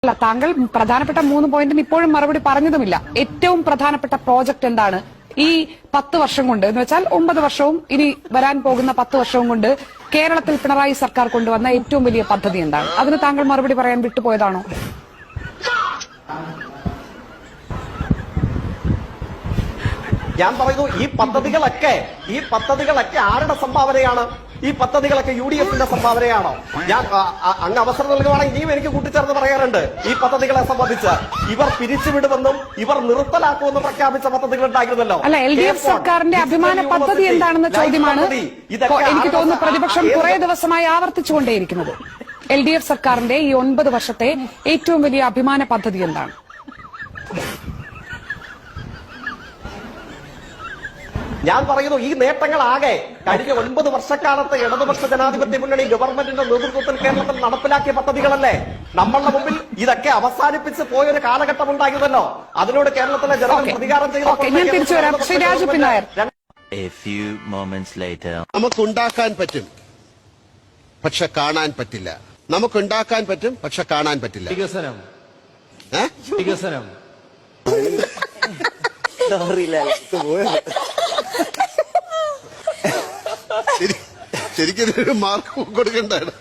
അല്ല, താങ്കൾ പ്രധാനപ്പെട്ട 3 പോയിന്റിന് ഇപ്പോഴും മറുപടി പറഞ്ഞതുമില്ല. ഏറ്റവും പ്രധാനപ്പെട്ട പ്രോജക്ട് എന്താണ് ഈ 10 വർഷം കൊണ്ട് എന്ന് വെച്ചാൽ 9 വർഷവും ഇനി വരാൻ പോകുന്ന 10 വർഷവും കൊണ്ട് കേരളത്തിൽ പിണറായി സർക്കാർ കൊണ്ടുവന്ന ഏറ്റവും വലിയ പദ്ധതി എന്താണ്? അതിന് താങ്കൾ മറുപടി പറയാൻ വിട്ടുപോയതാണോ? ഞാൻ പറയുന്നു ഈ പദ്ധതികളൊക്കെ ആരുടെ സംഭാവനയാണ്? ഈ പദ്ധതികളൊക്കെ UDFന്റെ സംഭാവനയാണോ? ഞാൻ അങ്ങ് അവസരം നൽകുവാണെങ്കിൽ ഇനിയും എനിക്ക് കൂട്ടിച്ചേർന്ന് പറയാറുണ്ട്. ഈ പദ്ധതികളെ സംബന്ധിച്ച് ഇവർ പിരിച്ചുവിടുമെന്നും ഇവർ നിർത്തലാക്കുമെന്നും പ്രഖ്യാപിച്ച പദ്ധതികൾ ഉണ്ടായിരുന്നല്ലോ. അല്ല, LDF സർക്കാരിന്റെ അഭിമാന പദ്ധതി എന്താണെന്ന ചോദ്യമാണ് എനിക്ക് തോന്നുന്നു പ്രതിപക്ഷം കുറെ ദിവസമായി ആവർത്തിച്ചുകൊണ്ടേയിരിക്കുന്നത്. LDF സർക്കാരിന്റെ ഈ 9 വർഷത്തെ ഏറ്റവും വലിയ അഭിമാന പദ്ധതി എന്താണ്? ഞാൻ പറയുന്നു ഈ നേട്ടങ്ങളാകെ കഴിഞ്ഞ 9 വർഷക്കാലത്ത് ഇടതുപക്ഷ ജനാധിപത്യ മുന്നണി ഗവൺമെന്റിന്റെ നേതൃത്വത്തിൽ കേരളത്തിൽ നടപ്പിലാക്കിയ പദ്ധതികളല്ലേ? നമ്മളുടെ മുമ്പിൽ ഇതൊക്കെ അവസാനിപ്പിച്ച് പോയൊരു കാലഘട്ടം ഉണ്ടായിരുന്നല്ലോ. അതിനോട് കേരളത്തിലെ ജനങ്ങൾ പ്രതികാരം ചെയ്തു. നമുക്കുണ്ടാക്കാൻ പറ്റും, പക്ഷെ കാണാൻ പറ്റില്ല. നമുക്കുണ്ടാക്കാൻ പറ്റും, പക്ഷെ കാണാൻ പറ്റില്ല. വികസനം ശരിക്കും മാർക്ക് കൊടുക്കണ്ടാണ്.